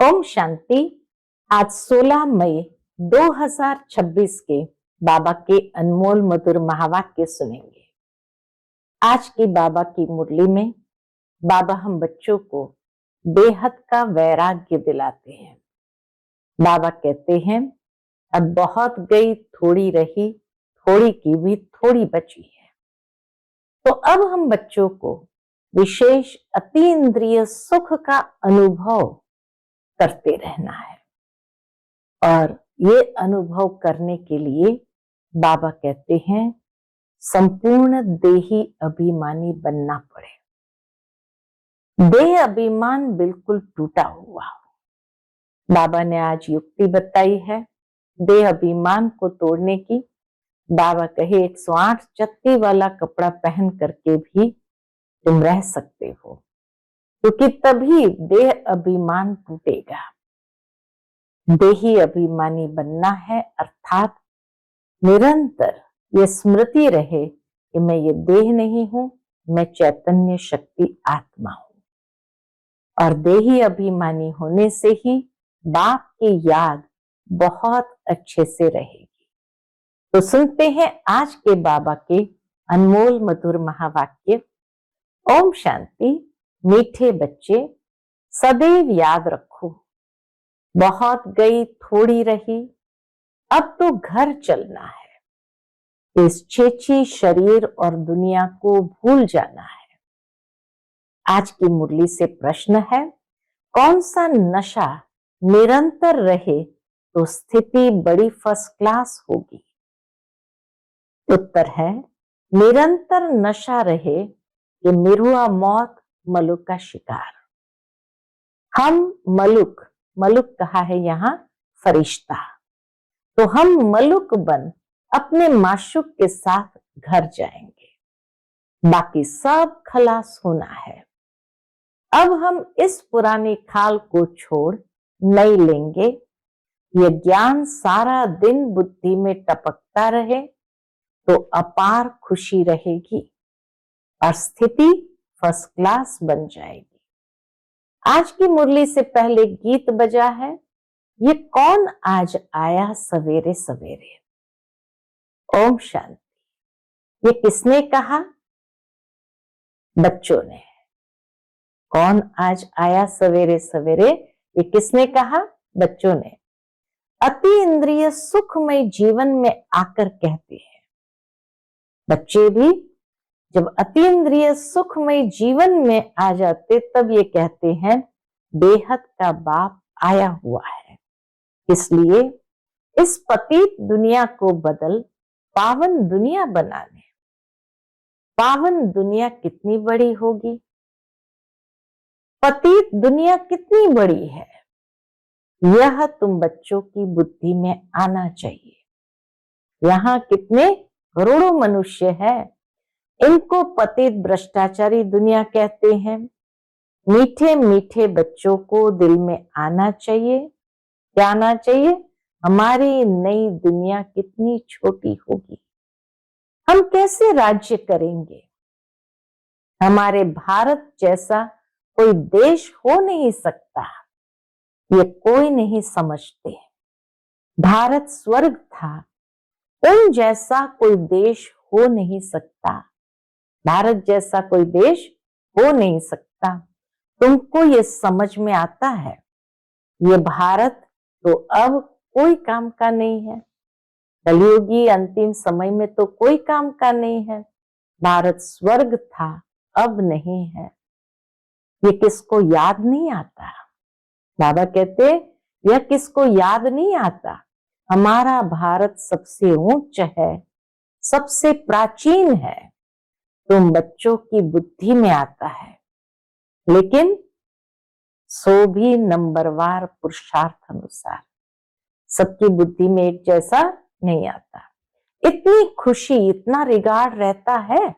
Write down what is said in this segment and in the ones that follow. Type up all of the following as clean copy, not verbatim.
ओम शांति। आज 16 मई 2026 के बाबा के अनमोल मधुर महावाक्य सुनेंगे। आज की बाबा की मुरली में बाबा हम बच्चों को बेहद का वैराग्य दिलाते हैं। बाबा कहते हैं, अब बहुत गई थोड़ी रही, थोड़ी की भी थोड़ी बची है। तो अब हम बच्चों को विशेष अतीन्द्रिय सुख का अनुभव करते रहना है और ये अनुभव करने के लिए बाबा कहते हैं संपूर्ण देही अभिमानी बनना पड़े। देह अभिमान बिल्कुल टूटा हुआ हो। बाबा ने आज युक्ति बताई है देह अभिमान को तोड़ने की। बाबा कहे 108 चक्की वाला कपड़ा पहन करके भी तुम रह सकते हो, क्योंकि तभी देह अभिमान टूटेगा। देही अभिमानी बनना है, अर्थात निरंतर ये स्मृति रहे कि मैं ये देह नहीं हूं, मैं चैतन्य शक्ति आत्मा हूं। और देही अभिमानी होने से ही बाप की याद बहुत अच्छे से रहेगी। तो सुनते हैं आज के बाबा के अनमोल मधुर महावाक्य। ओम शांति। मीठे बच्चे, सदैव याद रखो, बहुत गई थोड़ी रही, अब तो घर चलना है। इस छेछी शरीर और दुनिया को भूल जाना है। आज की मुरली से प्रश्न है, कौन सा नशा निरंतर रहे तो स्थिति बड़ी फर्स्ट क्लास होगी? उत्तर है, निरंतर नशा रहे कि मिरुआ मौत, मलुक का शिकार। हम मलुक कहा है यहाँ फरिश्ता, तो हम मलुक बन अपने माशूक के साथ घर जाएंगे। बाकी सब खलास होना है। अब हम इस पुरानी खाल को छोड़ नई लेंगे। ये ज्ञान सारा दिन बुद्धि में टपकता रहे तो अपार खुशी रहेगी और स्थिति फर्स्ट क्लास बन जाएगी। आज की मुरली से पहले गीत बजा है, ये कौन आज आया सवेरे सवेरे। ओम शांति। ये किसने कहा? बच्चों ने। कौन आज आया सवेरे सवेरे, ये किसने कहा? बच्चों ने। अति इंद्रिय सुखमय जीवन में आकर कहते हैं। बच्चे भी जब अतीन्द्रिय सुखमय जीवन में आ जाते तब ये कहते हैं बेहद का बाप आया हुआ है। इसलिए इस पतित दुनिया को बदल पावन दुनिया बनाने। पावन दुनिया कितनी बड़ी होगी? पतित दुनिया कितनी बड़ी है, यह तुम बच्चों की बुद्धि में आना चाहिए। यहाँ कितने करोड़ों मनुष्य है, इनको पतित भ्रष्टाचारी दुनिया कहते हैं। मीठे मीठे बच्चों को दिल में आना चाहिए। क्या आना चाहिए? हमारी नई दुनिया कितनी छोटी होगी, हम कैसे राज्य करेंगे। हमारे भारत जैसा कोई देश हो नहीं सकता, ये कोई नहीं समझते। भारत स्वर्ग था, उन जैसा कोई देश हो नहीं सकता। भारत जैसा कोई देश हो नहीं सकता। तुमको ये समझ में आता है? ये भारत तो अब कोई काम का नहीं है। कलियुगी अंतिम समय में तो कोई काम का नहीं है। भारत स्वर्ग था, अब नहीं है। ये किसको याद नहीं आता? बाबा कहते यह किसको याद नहीं आता? हमारा भारत सबसे ऊंच है, सबसे प्राचीन है। तुम बच्चों की बुद्धि में आता है, लेकिन सो भी नंबरवार पुरुषार्थ अनुसार सबकी बुद्धि में एक जैसा नहीं आता। इतनी खुशी, इतना रिगार्ड रहता है।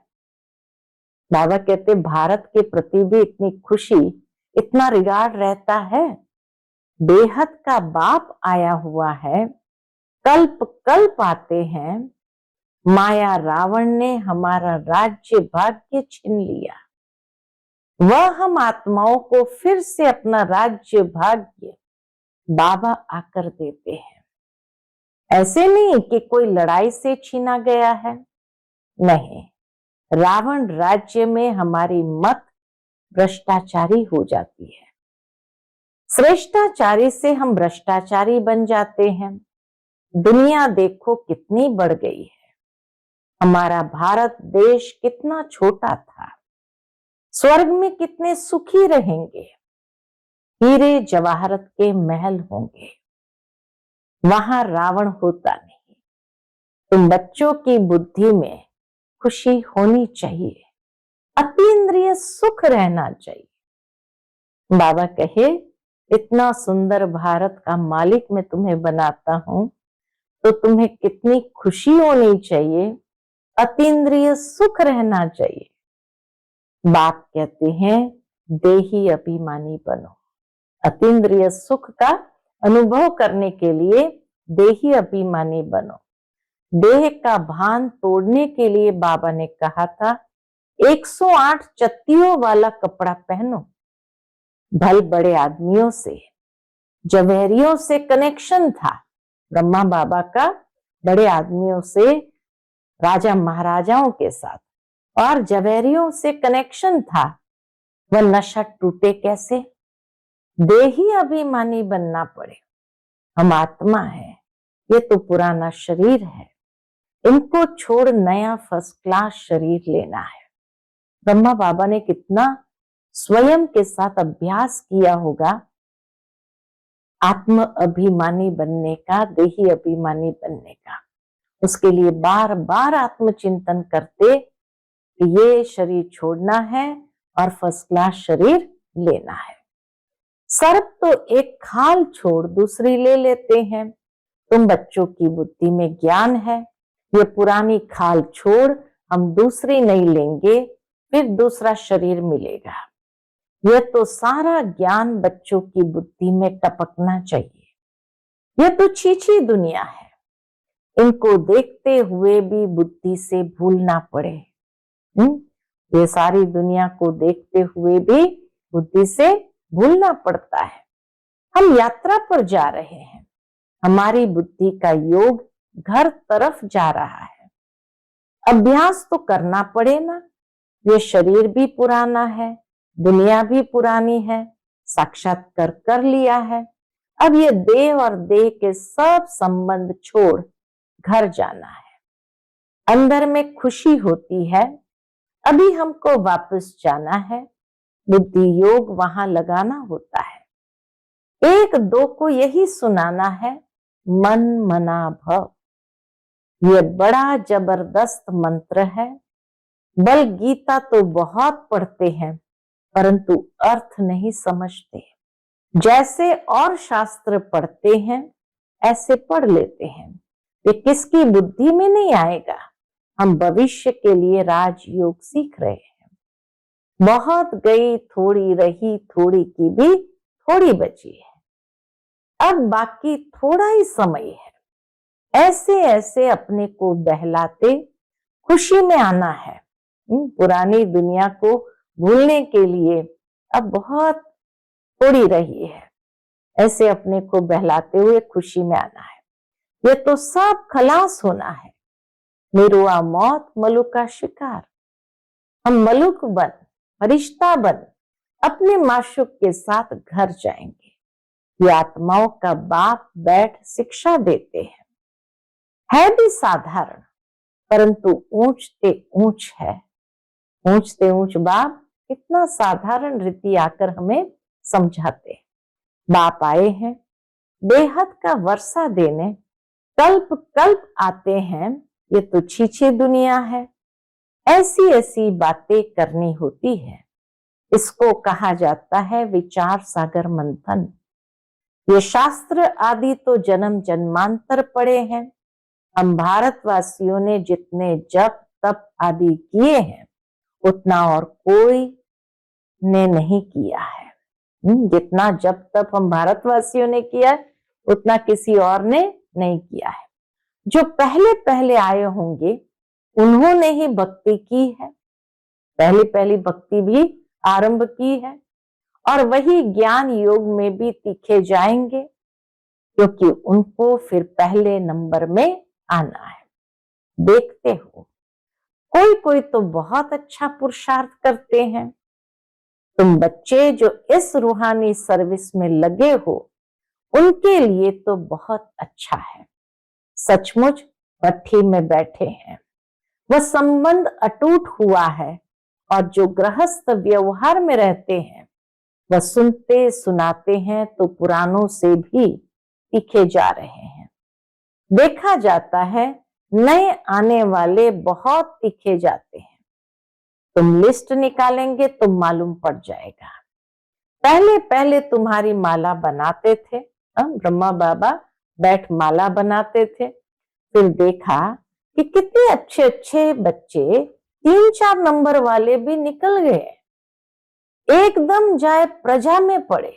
बाबा कहते भारत के प्रति भी इतनी खुशी, इतना रिगार्ड रहता है। बेहद का बाप आया हुआ है, कल्प कल्प आते हैं। माया रावण ने हमारा राज्य भाग्य छीन लिया। वह हम आत्माओं को फिर से अपना राज्य भाग्य बाबा आकर देते हैं। ऐसे नहीं कि कोई लड़ाई से छीना गया है, नहीं, रावण राज्य में हमारी मत भ्रष्टाचारी हो जाती है। श्रेष्ठाचारी से हम भ्रष्टाचारी बन जाते हैं। दुनिया देखो कितनी बढ़ गई है। हमारा भारत देश कितना छोटा था, स्वर्ग में कितने सुखी रहेंगे, हीरे जवाहरत के महल होंगे, वहां रावण होता नहीं। तुम बच्चों की बुद्धि में खुशी होनी चाहिए, अतीन्द्रिय सुख रहना चाहिए। बाबा कहे, इतना सुंदर भारत का मालिक मैं तुम्हें बनाता हूं, तो तुम्हें कितनी खुशी होनी चाहिए, अतीन्द्रिय सुख रहना चाहिए। बाप कहते हैं, देही अभिमानी बनो। अतीन्द्रिय सुख का अनुभव करने के लिए देही अभिमानी बनो। देह का भान तोड़ने के लिए बाबा ने कहा था, 108 चत्तियों वाला कपड़ा पहनो। भल बड़े आदमियों से, जवेरियों से कनेक्शन था ब्रह्मा बाबा का, बड़े आदमियों से, राजा महाराजाओं के साथ, और जवेरियों से कनेक्शन था। वह नशा टूटे कैसे? देही अभिमानी बनना पड़े। हम आत्मा है, ये तो पुराना शरीर है, इनको छोड़ नया फर्स्ट क्लास शरीर लेना है। ब्रह्मा बाबा ने कितना स्वयं के साथ अभ्यास किया होगा आत्म अभिमानी बनने का, देही अभिमानी बनने का। उसके लिए बार बार आत्मचिंतन करते कि ये शरीर छोड़ना है और फर्स्ट क्लास शरीर लेना है। सर्प तो एक खाल छोड़ दूसरी ले लेते हैं। तुम बच्चों की बुद्धि में ज्ञान है, ये पुरानी खाल छोड़ हम दूसरी नहीं लेंगे, फिर दूसरा शरीर मिलेगा। यह तो सारा ज्ञान बच्चों की बुद्धि में टपकना चाहिए। यह तो छीछी दुनिया है, इनको देखते हुए भी बुद्धि से भूलना पड़े। ये सारी दुनिया को देखते हुए भी बुद्धि से भूलना पड़ता है। हम यात्रा पर जा रहे हैं, हमारी बुद्धि का योग घर तरफ जा रहा है। अभ्यास तो करना पड़े ना। ये शरीर भी पुराना है, दुनिया भी पुरानी है, साक्षात्कार कर लिया है। अब ये देह और देह के सब संबंध छोड़ घर जाना है। अंदर में खुशी होती है, अभी हमको वापस जाना है। बुद्धि योग वहां लगाना होता है। एक दो को यही सुनाना है, मन मना भव। ये बड़ा जबरदस्त मंत्र है। बल गीता तो बहुत पढ़ते हैं, परंतु अर्थ नहीं समझते। जैसे और शास्त्र पढ़ते हैं ऐसे पढ़ लेते हैं। ये किसकी बुद्धि में नहीं आएगा। हम भविष्य के लिए राजयोग सीख रहे हैं। बहुत गई थोड़ी रही, थोड़ी की भी थोड़ी बची है। अब बाकी थोड़ा ही समय है। ऐसे ऐसे अपने को बहलाते खुशी में आना है। पुरानी दुनिया को भूलने के लिए अब बहुत थोड़ी रही है। ऐसे अपने को बहलाते हुए खुशी में आना है। ये तो सब खलास होना है। निरुआ मौत मलुक का शिकार। हम मलुक बन, फरिश्ता बन अपने माशूक के साथ घर जाएंगे। ये आत्माओं का बाप बैठ शिक्षा देते हैं। है भी साधारण, परंतु ऊंचते ऊंच है। ऊंचते ऊंच बाप इतना साधारण रीति आकर हमें समझाते। बाप आए हैं बेहद का वर्षा देने, कल्प कल्प आते हैं। ये तो छीछी दुनिया है। ऐसी ऐसी बातें करनी होती है। इसको कहा जाता है विचार सागर मंथन। ये शास्त्र आदि तो जन्म जन्मांतर पड़े हैं। हम भारतवासियों ने जितने जप तप आदि किए हैं उतना और कोई ने नहीं किया है। जितना जप तप हम भारतवासियों ने किया है उतना किसी और ने नहीं किया है। जो पहले पहले आए होंगे उन्होंने ही भक्ति की है, पहली पहली भक्ति भी आरंभ की है, और वही ज्ञान योग में भी तीखे जाएंगे। क्योंकि उनको फिर पहले नंबर में आना है। देखते हो, कोई कोई तो बहुत अच्छा पुरुषार्थ करते हैं। तुम बच्चे जो इस रूहानी सर्विस में लगे हो, उनके लिए तो बहुत अच्छा है। सचमुच भट्ठी में बैठे हैं, वह संबंध अटूट हुआ है, और जो गृहस्थ व्यवहार में रहते हैं वह सुनते सुनाते हैं तो पुरानों से भी तीखे जा रहे हैं। देखा जाता है नए आने वाले बहुत तीखे जाते हैं। तुम लिस्ट निकालेंगे तो मालूम पड़ जाएगा। पहले पहले तुम्हारी माला बनाते थे, ब्रह्मा बाबा बैठ माला बनाते थे। फिर देखा कि कितने अच्छे अच्छे बच्चे 3-4 नंबर वाले भी निकल गए, एकदम जाए प्रजा में पड़े।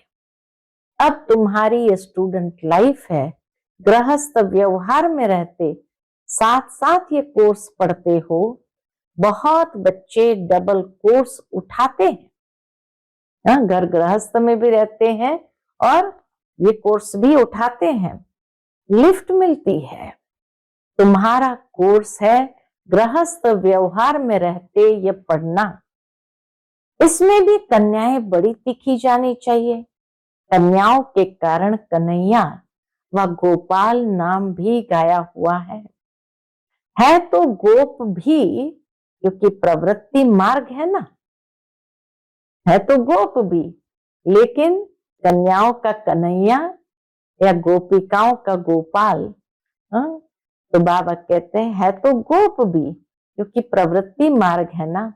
अब तुम्हारी स्टूडेंट लाइफ है, गृहस्थ व्यवहार में रहते साथ साथ ये कोर्स पढ़ते हो। बहुत बच्चे डबल कोर्स उठाते हैं, घर गृहस्थ में भी रहते हैं और ये कोर्स भी उठाते हैं, लिफ्ट मिलती है। तुम्हारा कोर्स है गृहस्थ व्यवहार में रहते ये पढ़ना। इसमें भी कन्याएं बड़ी तीखी जानी चाहिए। कन्याओं के कारण कन्हैया व गोपाल नाम भी गाया हुआ है तो गोप भी, क्योंकि प्रवृत्ति मार्ग है ना, है तो गोप भी, लेकिन कन्याओं का कन्हैया या गोपिकाओं का गोपाल। तो बाबा कहते हैं है तो गोप भी, क्योंकि प्रवृत्ति मार्ग है ना।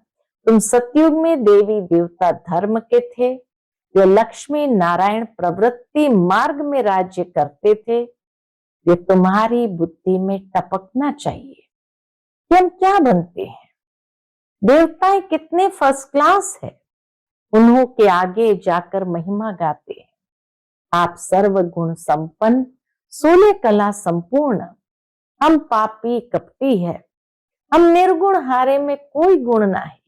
तुम सतयुग में देवी देवता धर्म के थे, ये लक्ष्मी नारायण प्रवृत्ति मार्ग में राज्य करते थे। ये तुम्हारी बुद्धि में टपकना चाहिए कि हम क्या बनते हैं। देवताएं कितने फर्स्ट क्लास है, उन्हों के आगे जाकर महिमा गाते हैं। आप सर्व गुण संपन्न, 16 कला संपूर्ण, हम पापी कपटी है, हम निर्गुण हारे में कोई गुण नहीं।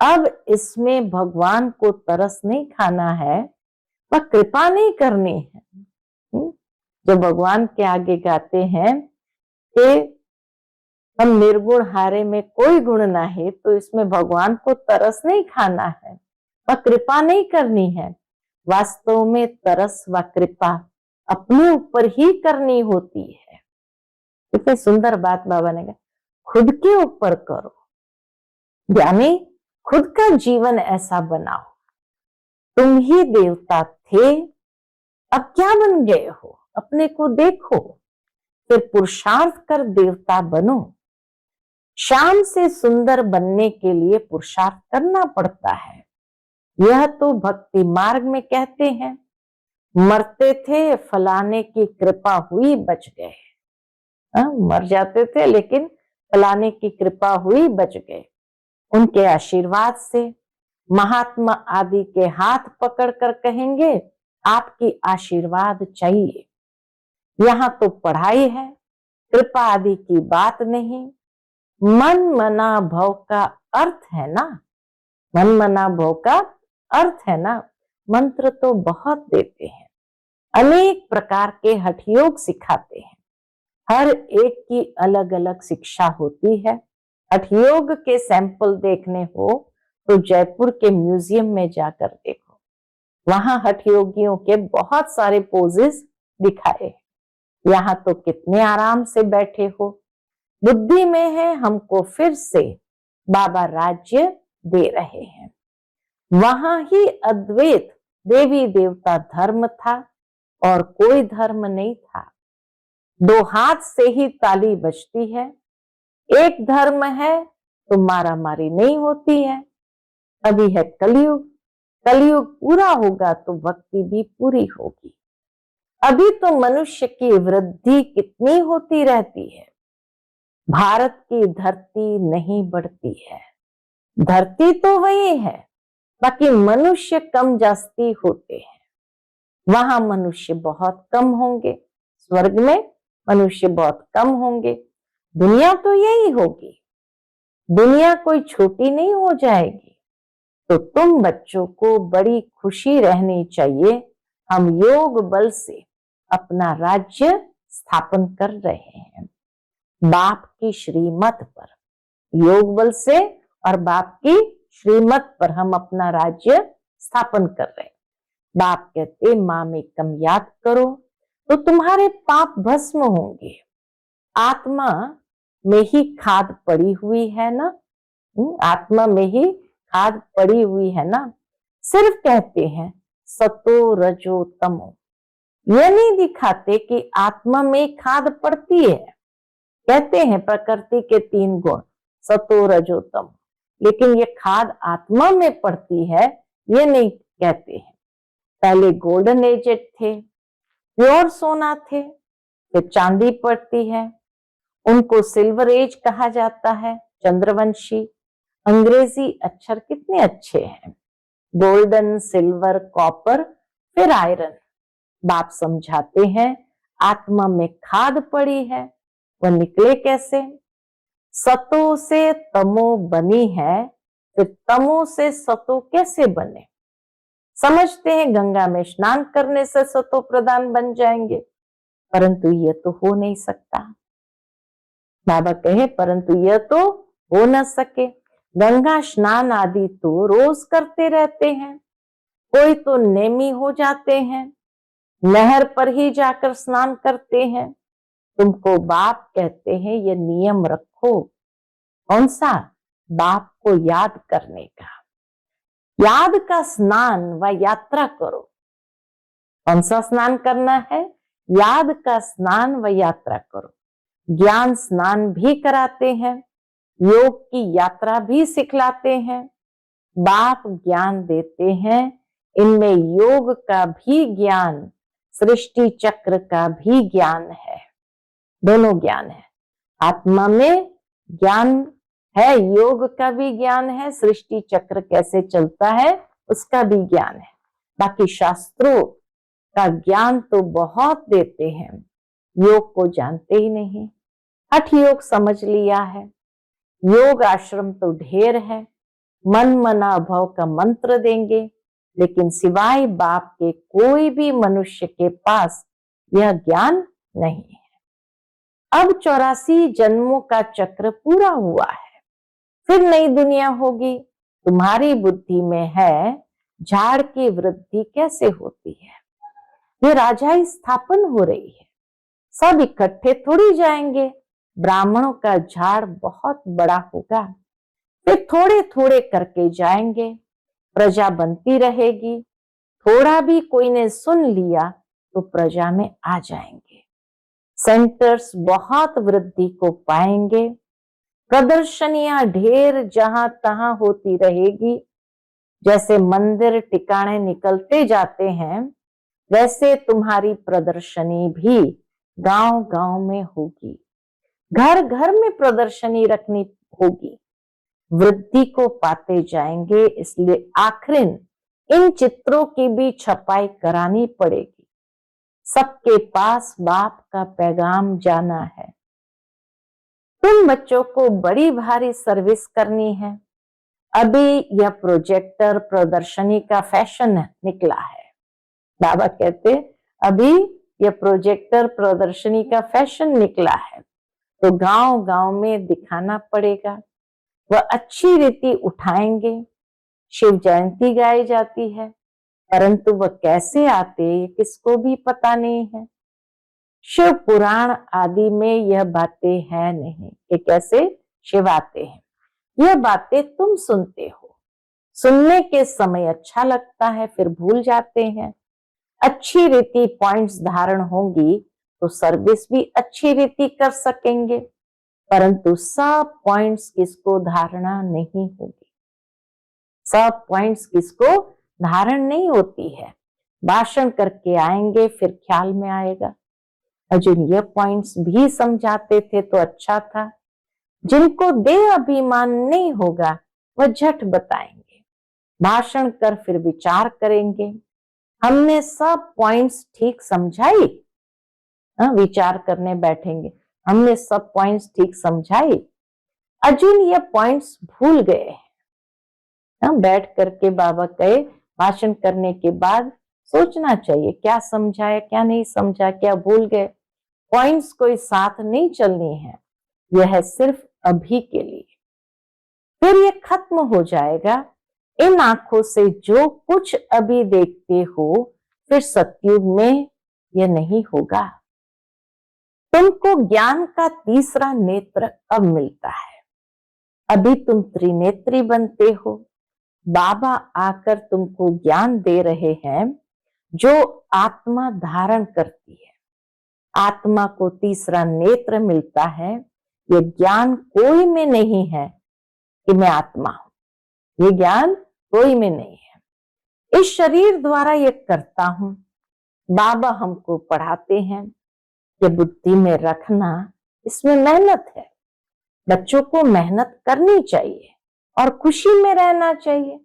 अब इसमें भगवान को तरस नहीं खाना है, वह कृपा नहीं करनी है। जो भगवान के आगे गाते हैं कि हम निर्गुण हारे में कोई गुण ना है, तो इसमें भगवान को तरस नहीं खाना है, वह कृपा नहीं करनी है। वास्तव में तरस व कृपा अपने ऊपर ही करनी होती है। कितनी सुंदर बात बाबा ने कहा, खुद के ऊपर करो, यानी खुद का जीवन ऐसा बनाओ। तुम ही देवता थे, अब क्या बन गए हो, अपने को देखो, फिर पुरुषार्थ कर देवता बनो। शाम से सुंदर बनने के लिए पुरुषार्थ करना पड़ता है। यह तो भक्ति मार्ग में कहते हैं, मरते थे फलाने की कृपा हुई बच गए। मर जाते थे लेकिन फलाने की कृपा हुई बच गए। उनके आशीर्वाद से महात्मा आदि के हाथ पकड़कर कहेंगे आपकी आशीर्वाद चाहिए। यहाँ तो पढ़ाई है, कृपा आदि की बात नहीं। मन मना भव का अर्थ है ना, मन मना भव का अर्थ है ना। मंत्र तो बहुत देते हैं, अनेक प्रकार के हठ योग सिखाते हैं, हर एक की अलग अलग शिक्षा होती है। हठ योग के सैंपल देखने हो तो जयपुर के म्यूजियम में जाकर देखो, वहां हठ योगियों के बहुत सारे पोजेस दिखाए। यहाँ तो कितने आराम से बैठे हो, बुद्धि में है हमको फिर से बाबा राज्य दे रहे हैं। वहां ही अद्वैत देवी देवता धर्म था और कोई धर्म नहीं था। 2 हाथ से ही ताली बजती है। एक धर्म है तो मारा मारी नहीं होती है। अभी है कलयुग, कलयुग पूरा होगा तो भक्ति भी पूरी होगी। अभी तो मनुष्य की वृद्धि कितनी होती रहती है, भारत की धरती नहीं बढ़ती है। धरती तो वही है, बाकी मनुष्य कम जास्ती होते हैं। वहां मनुष्य बहुत कम होंगे, स्वर्ग में मनुष्य बहुत कम होंगे। दुनिया तो यही होगी, दुनिया कोई छोटी नहीं हो जाएगी। तो तुम बच्चों को बड़ी खुशी रहनी चाहिए। हम योग बल से अपना राज्य स्थापन कर रहे हैं बाप की श्रीमत पर, योग बल से और बाप की श्रीमत पर हम अपना राज्य स्थापन कर रहे हैं। बाप कहते माँ में कम याद करो तो तुम्हारे पाप भस्म होंगे। आत्मा में ही खाद पड़ी हुई है ना, आत्मा में ही खाद पड़ी हुई है ना। सिर्फ कहते हैं सतो रजो तमो, यह नहीं दिखाते कि आत्मा में खाद पड़ती है। कहते हैं प्रकृति के 3 गुण सतो रजो तमो, लेकिन ये खाद आत्मा में पड़ती है ये नहीं कहते हैं। पहले गोल्डन एज थे, प्योर सोना थे, फिर चांदी पड़ती है, उनको सिल्वर एज कहा जाता है। चंद्रवंशी अंग्रेजी अक्षर कितने अच्छे हैं, गोल्डन, सिल्वर, कॉपर, फिर आयरन। बाप समझाते हैं आत्मा में खाद पड़ी है, वह निकले कैसे। सतो से तमो बनी है, फिर तमो से सतो कैसे बने। समझते हैं गंगा में स्नान करने से सतो प्रधान बन जाएंगे, परंतु यह तो हो नहीं सकता। बाबा कहे परंतु यह तो हो न सके। गंगा स्नान आदि तो रोज करते रहते हैं, कोई तो नेमी हो जाते हैं, नहर पर ही जाकर स्नान करते हैं। तुमको बाप कहते हैं ये नियम रखो। कौन सा? बाप को याद करने का। याद का स्नान व यात्रा करो। कौन सा स्नान करना है? याद का स्नान व यात्रा करो। ज्ञान स्नान भी कराते हैं, योग की यात्रा भी सिखलाते हैं। बाप ज्ञान देते हैं, इनमें योग का भी ज्ञान, सृष्टि चक्र का भी ज्ञान है। दोनों ज्ञान है। आत्मा में ज्ञान है, योग का भी ज्ञान है, सृष्टि चक्र कैसे चलता है उसका भी ज्ञान है। बाकी शास्त्रों का ज्ञान तो बहुत देते हैं, योग को जानते ही नहीं। हठ योग समझ लिया है, योग आश्रम तो ढेर है, मन मना भव का मंत्र देंगे, लेकिन सिवाय बाप के कोई भी मनुष्य के पास यह ज्ञान नहीं है। अब 84 जन्मों का चक्र पूरा हुआ है, फिर नई दुनिया होगी। तुम्हारी बुद्धि में है झाड़ की वृद्धि कैसे होती है, ये राजाई स्थापन हो रही है, सब इकट्ठे थोड़ी जाएंगे। ब्राह्मणों का झाड़ बहुत बड़ा होगा, फिर थोड़े थोड़े करके जाएंगे, प्रजा बनती रहेगी। थोड़ा भी कोई ने सुन लिया तो प्रजा में आ जाएंगे, सेंटर्स बहुत वृद्धि को पाएंगे, प्रदर्शनियां ढेर जहां तहां होती रहेगी। जैसे मंदिर टिकाणे निकलते जाते हैं, वैसे तुम्हारी प्रदर्शनी भी गांव गांव में होगी, घर घर में प्रदर्शनी रखनी होगी। वृद्धि को पाते जाएंगे, इसलिए आखिर इन चित्रों की भी छपाई करानी पड़ेगी। सबके पास बाप का पैगाम जाना है। तुम बच्चों को बड़ी भारी सर्विस करनी है। अभी यह प्रोजेक्टर प्रदर्शनी का फैशन निकला है। बाबा कहते अभी यह प्रोजेक्टर प्रदर्शनी का फैशन निकला है, तो गांव गांव में दिखाना पड़ेगा। वह अच्छी रीति उठाएंगे। शिव जयंती गाई जाती है, परंतु वह कैसे आते ये किसको भी पता नहीं है। शिव पुराण आदि में यह बातें है नहीं कि कैसे शिव आते हैं। यह बातें तुम सुनते हो, सुनने के समय अच्छा लगता है, फिर भूल जाते हैं। अच्छी रीति पॉइंट्स धारण होंगी तो सर्विस भी अच्छी रीति कर सकेंगे, परंतु सब पॉइंट्स किसको धारणा नहीं होगी, सब पॉइंट्स किसको धारण नहीं होती है। भाषण करके आएंगे फिर ख्याल में आएगा। अर्जुन ये पॉइंट्स भी समझाते थे तो अच्छा था। जिनको देह अभिमान नहीं होगा वह झट बताएंगे, भाषण कर फिर विचार करेंगे। हमने सब पॉइंट्स ठीक समझाई, विचार करने बैठेंगे, हमने सब पॉइंट्स ठीक समझाई। अर्जुन ये पॉइंट्स भूल गए हैं। बैठ करके बाबा कहे भाषण करने के बाद सोचना चाहिए, क्या समझा है, क्या नहीं समझा, क्या भूल गए। पॉइंट्स कोई साथ नहीं चलनी है, यह है सिर्फ अभी के लिए, फिर ये खत्म हो जाएगा। इन आंखों से जो कुछ अभी देखते हो, फिर सतयुग में यह नहीं होगा। तुमको ज्ञान का तीसरा नेत्र अब मिलता है। अभी तुम त्रिनेत्री बनते हो। बाबा आकर तुमको ज्ञान दे रहे हैं जो आत्मा धारण करती है। आत्मा को तीसरा नेत्र मिलता है। ये ज्ञान कोई में नहीं है कि मैं आत्मा हूं, ये ज्ञान कोई में नहीं है। इस शरीर द्वारा ये करता हूं। बाबा हमको पढ़ाते हैं कि बुद्धि में रखना, इसमें मेहनत है। बच्चों को मेहनत करनी चाहिए और खुशी में रहना चाहिए।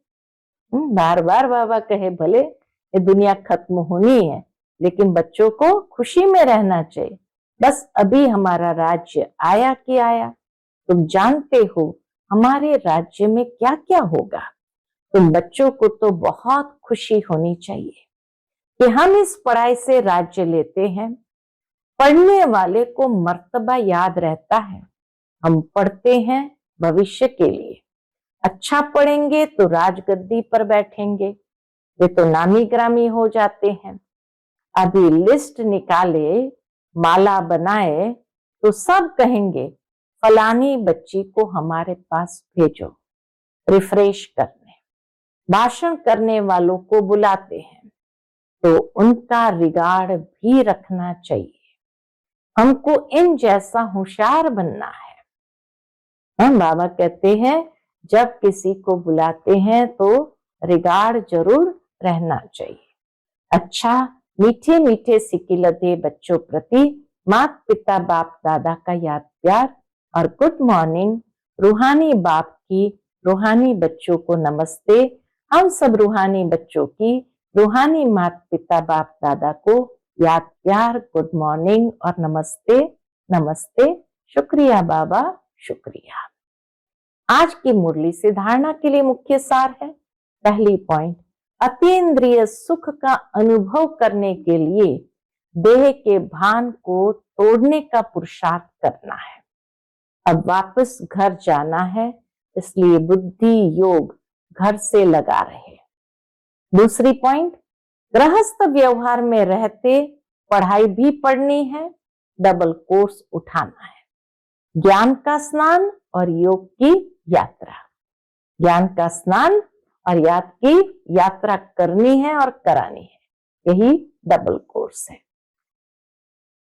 बार बार बाबा कहे भले ये दुनिया खत्म होनी है, लेकिन बच्चों को खुशी में रहना चाहिए। बस अभी हमारा राज्य आया कि आया, तुम जानते हो हमारे राज्य में क्या क्या होगा। तुम बच्चों को तो बहुत खुशी होनी चाहिए कि हम इस पढ़ाई से राज्य लेते हैं। पढ़ने वाले को मर्तबा याद रहता है। हम पढ़ते हैं भविष्य के लिए। अच्छा पढ़ेंगे तो राजगद्दी पर बैठेंगे, वे तो नामी ग्रामी हो जाते हैं। अभी लिस्ट निकाले, माला बनाए तो सब कहेंगे फलानी बच्ची को हमारे पास भेजो रिफ्रेश करने। भाषण करने वालों को बुलाते हैं तो उनका रिगार्ड भी रखना चाहिए। हमको इन जैसा होशियार बनना है। हम बाबा कहते हैं जब किसी को बुलाते हैं तो रिगार्ड जरूर रहना चाहिए। अच्छा, मीठे मीठे सिकिलते बच्चों प्रति माता पिता बाप दादा का याद प्यार और गुड मॉर्निंग। रूहानी बाप की रूहानी बच्चों को नमस्ते। हम सब रूहानी बच्चों की रूहानी माता पिता बाप दादा को याद प्यार, गुड मॉर्निंग और नमस्ते नमस्ते। शुक्रिया बाबा, शुक्रिया। आज की मुरली से धारणा के लिए मुख्य सार है। पहली पॉइंट, अतीन्द्रिय सुख का अनुभव करने के लिए देह के भान को तोड़ने का पुरुषार्थ करना है। अब वापस घर जाना है, इसलिए बुद्धि योग घर से लगा रहे। दूसरी पॉइंट, गृहस्थ व्यवहार में रहते पढ़ाई भी पढ़नी है, डबल कोर्स उठाना है। ज्ञान का स्नान और योग की यात्रा, ज्ञान का स्नान और योग की यात्रा करनी है और करानी है, यही डबल कोर्स है।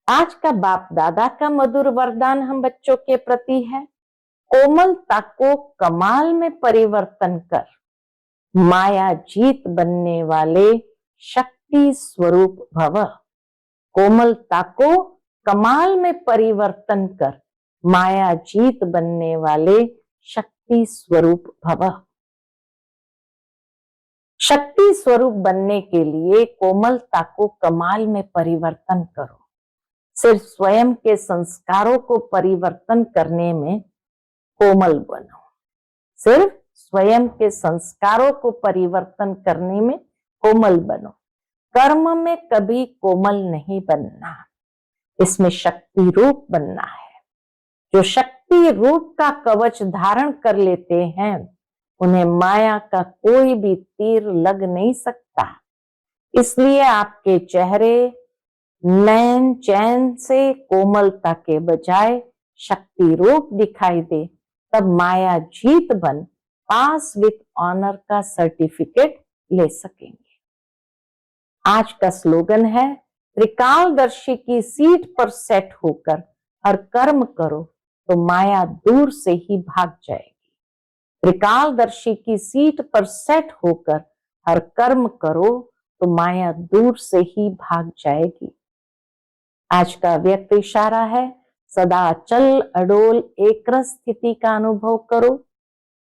आज का बाप दादा का मधुर वरदान हम बच्चों के प्रति है, कोमलता को कमाल में परिवर्तन कर माया जीत बनने वाले शक्ति स्वरूप भव। कोमलता को कमाल में परिवर्तन कर माया जीत बनने वाले शक्ति स्वरूप भव। शक्ति स्वरूप बनने के लिए कोमलता को कमाल में परिवर्तन करो। सिर्फ स्वयं के संस्कारों को परिवर्तन करने में कोमल बनो। सिर्फ स्वयं के संस्कारों को परिवर्तन करने में कोमल बनो। कर्म में कभी कोमल नहीं बनना, इसमें शक्ति रूप बनना है। जो शक्ति रूप का कवच धारण कर लेते हैं, उन्हें माया का कोई भी तीर लग नहीं सकता। इसलिए आपके चेहरे नैन चैन से कोमलता के बजाय शक्ति रूप दिखाई दे, तब माया जीत बन पास विथ ऑनर का सर्टिफिकेट ले सकेंगे। आज का स्लोगन है, त्रिकालदर्शी की सीट पर सेट होकर हर कर्म करो तो माया दूर से ही भाग जाएगी। त्रिकालदर्शी की सीट पर सेट होकर हर कर्म करो तो माया दूर से ही भाग जाएगी। आज का व्यक्त इशारा है, सदा चल अडोल एकरस स्थिति का अनुभव करो।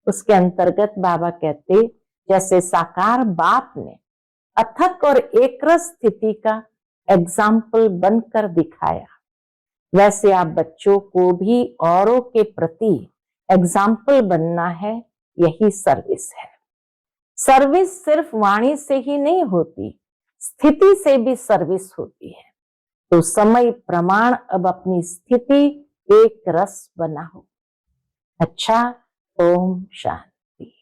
उसके अंतर्गत बाबा कहते, जैसे साकार बाप ने अथक और एकरस स्थिति का एग्जाम्पल बनकर दिखाया, वैसे आप बच्चों को भी औरों के प्रति एग्जाम्पल बनना है। यही सर्विस है। सर्विस सिर्फ वाणी से ही नहीं होती, स्थिति से भी सर्विस होती है। तो समय प्रमाण अब अपनी स्थिति एक रस बनाओ। अच्छा, ओम शांति।